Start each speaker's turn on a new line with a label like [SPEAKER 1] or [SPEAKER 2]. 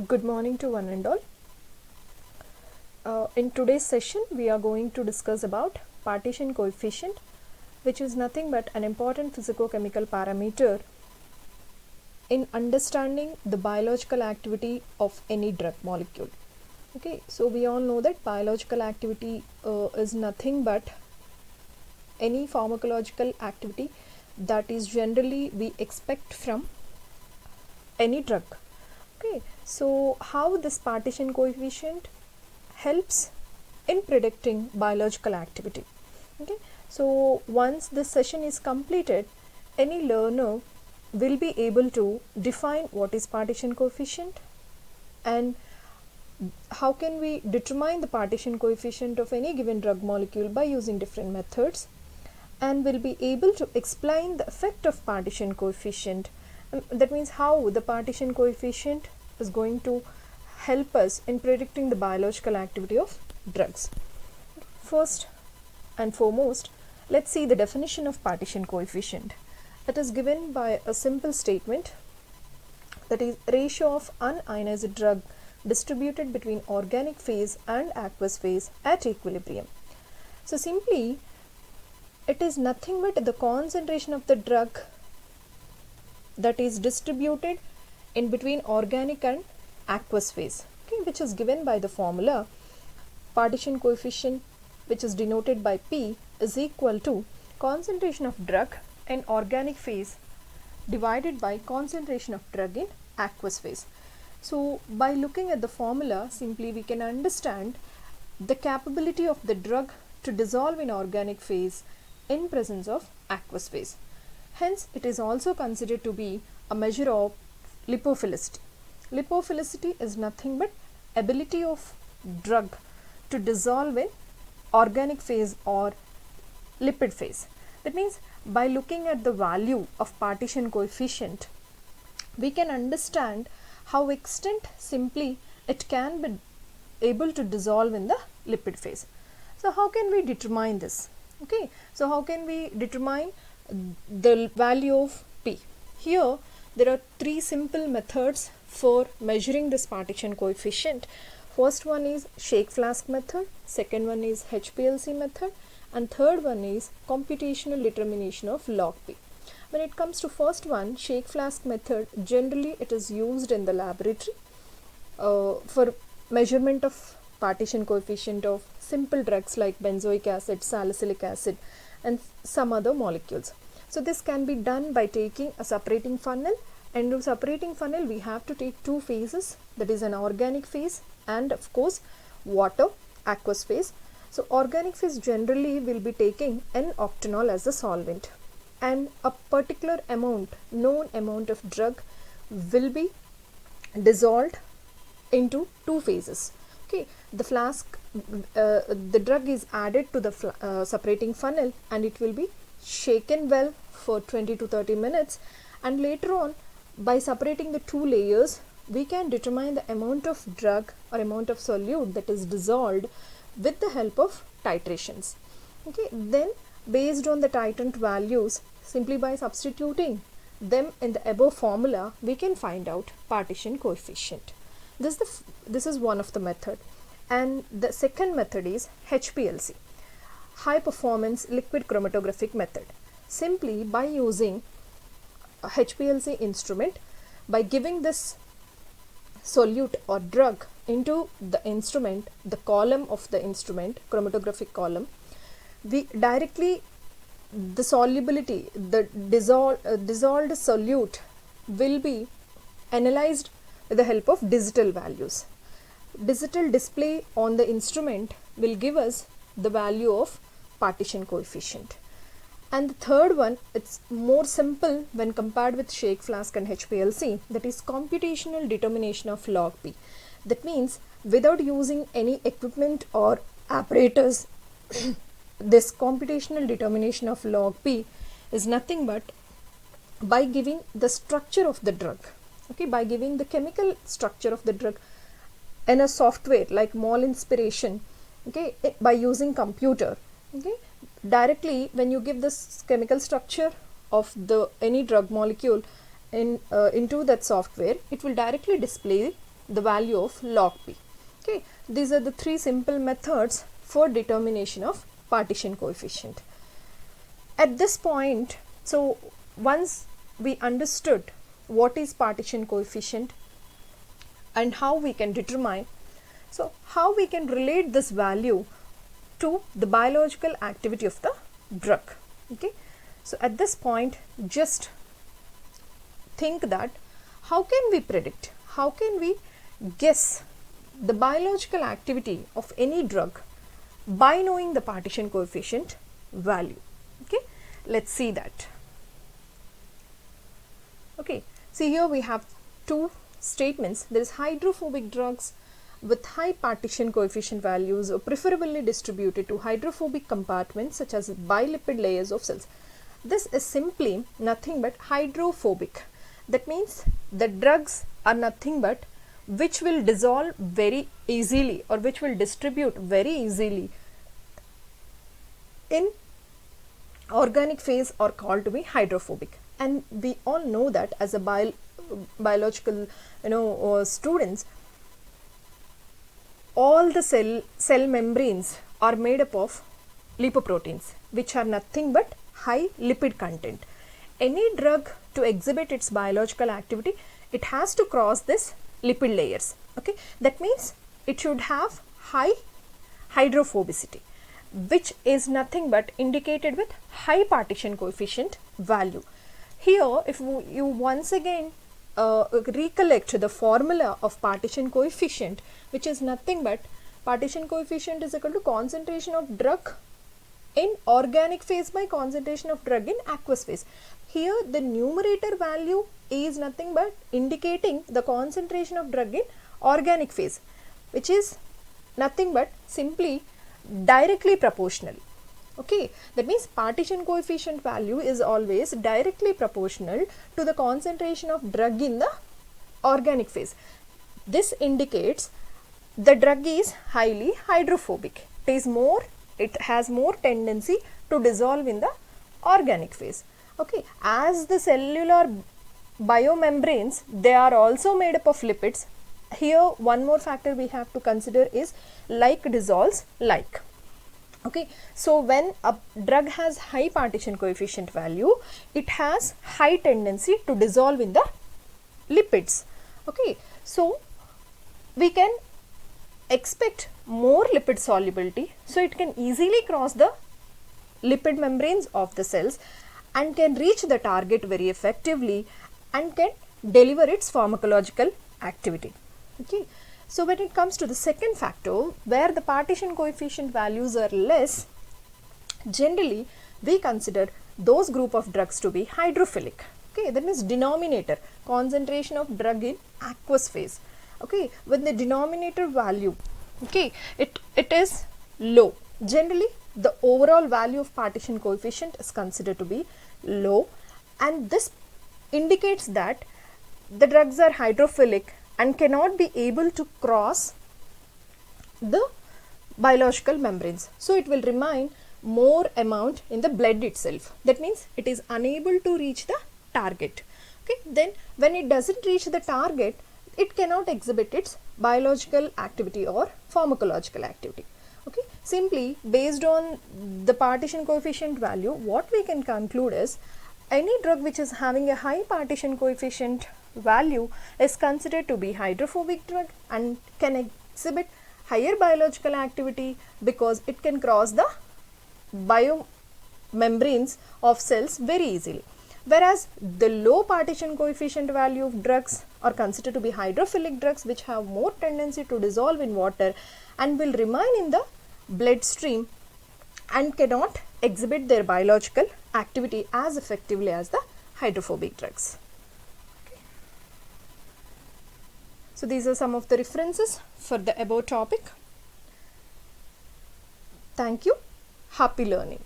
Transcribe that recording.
[SPEAKER 1] Good morning to one and all. In today's session, we are going to discuss about partition coefficient, which is nothing but an important physicochemical parameter in understanding the biological activity of any drug molecule. Okay, so we all know that biological activity is nothing but any pharmacological activity that is generally we expect from any drug. Okay, so how this partition coefficient helps in predicting biological activity. Okay, so once this session is completed, any learner will be able to define what is partition coefficient and how can we determine the partition coefficient of any given drug molecule by using different methods, and will be able to explain the effect of partition coefficient. That means how the partition coefficient is going to help us in predicting the biological activity of drugs. First and foremost, let's see the definition of partition coefficient. It is given by a simple statement, that is ratio of unionized drug distributed between organic phase and aqueous phase at equilibrium. So simply, it is nothing but the concentration of the drug that is distributed in between organic and aqueous phase, okay, which is given by the formula partition coefficient, which is denoted by P, is equal to concentration of drug in organic phase divided by concentration of drug in aqueous phase. So by looking at the formula, simply we can understand the capability of the drug to dissolve in organic phase in presence of aqueous phase. Hence, it is also considered to be a measure of lipophilicity. Lipophilicity is nothing but ability of drug to dissolve in organic phase or lipid phase. That means by looking at the value of partition coefficient, we can understand how extent simply it can be able to dissolve in the lipid phase. So how can we determine this? Okay, so how can we determine the value of P? Here there are three simple methods for measuring this partition coefficient. First one is shake flask method, second one is HPLC method, and third one is computational determination of log P. When it comes to first one, shake flask method, generally it is used in the laboratory for measurement of partition coefficient of simple drugs like benzoic acid, salicylic acid, and some other molecules. So this can be done by taking a separating funnel, and in separating funnel we have to take two phases, that is an organic phase and of course water, aqueous phase. So organic phase generally will be taking N-octanol as a solvent, and a particular amount, known amount of drug will be dissolved into two phases. Okay, the flask, the drug is added to the separating funnel and it will be shaken well for 20 to 30 minutes, and later on by separating the two layers we can determine the amount of drug or amount of solute that is dissolved with the help of titrations. Okay, then based on the titrant values, simply by substituting them in the above formula we can find out partition coefficient. This is one of the method, and the second method is HPLC, high performance liquid chromatographic method. Simply by using a HPLC instrument, by giving this solute or drug into the instrument, the column of the instrument, chromatographic column, we directly, the solubility, the dissolved solute will be analyzed with the help of digital values. Digital display on the instrument will give us the value of partition coefficient. And the third one, it's more simple when compared with shake flask and HPLC, that is computational determination of log P. That means without using any equipment or apparatus, this computational determination of log P is nothing but by giving the structure of the drug, okay, by giving the chemical structure of the drug in a software like Molinspiration, okay, by using computer, okay, directly when you give this chemical structure of the any drug molecule into that software, it will directly display the value of log p. Okay, these are the three simple methods for determination of partition coefficient. At this point, so once we understood what is partition coefficient and how we can determine, so how we can relate this value to the biological activity of the drug. Okay, so at this point, just think that how can we predict, how can we guess the biological activity of any drug by knowing the partition coefficient value. Okay, let's see that. Okay, see here we have two statements. There is hydrophobic drugs with high partition coefficient values are preferably distributed to hydrophobic compartments such as bilipid layers of cells. This is simply nothing but hydrophobic. That means the drugs are nothing but which will dissolve very easily or which will distribute very easily in organic phase are called to be hydrophobic. And we all know that as a biological students, all the cell membranes are made up of lipoproteins which are nothing but high lipid content. Any drug to exhibit its biological activity, it has to cross this lipid layers. Okay, that means it should have high hydrophobicity, which is nothing but indicated with high partition coefficient value. Here, if you once again recollect the formula of partition coefficient, which is nothing but partition coefficient is equal to concentration of drug in organic phase by concentration of drug in aqueous phase. Here the numerator value is nothing but indicating the concentration of drug in organic phase, which is nothing but simply directly proportional. Okay, that means partition coefficient value is always directly proportional to the concentration of drug in the organic phase. This indicates the drug is highly hydrophobic. It has more tendency to dissolve in the organic phase. Okay, as the cellular biomembranes, they are also made up of lipids. Here one more factor we have to consider is like dissolves like. Okay, so when a drug has high partition coefficient value, it has high tendency to dissolve in the lipids. Okay, so we can expect more lipid solubility, so it can easily cross the lipid membranes of the cells and can reach the target very effectively and can deliver its pharmacological activity. Okay, so when it comes to the second factor, where the partition coefficient values are less, generally we consider those group of drugs to be hydrophilic. Okay, that means denominator, concentration of drug in aqueous phase. Okay, when the denominator value, okay, it is low, generally the overall value of partition coefficient is considered to be low, and this indicates that the drugs are hydrophilic and cannot be able to cross the biological membranes. So it will remain more amount in the blood itself. That means it is unable to reach the target. Okay, then when it doesn't reach the target, it cannot exhibit its biological activity or pharmacological activity. Okay, simply based on the partition coefficient value, what we can conclude is any drug which is having a high partition coefficient value is considered to be hydrophobic drug and can exhibit higher biological activity because it can cross the biomembranes of cells very easily. Whereas the low partition coefficient value of drugs are considered to be hydrophilic drugs which have more tendency to dissolve in water and will remain in the bloodstream and cannot exhibit their biological activity as effectively as the hydrophobic drugs. Okay. So these are some of the references for the above topic. Thank you. Happy learning.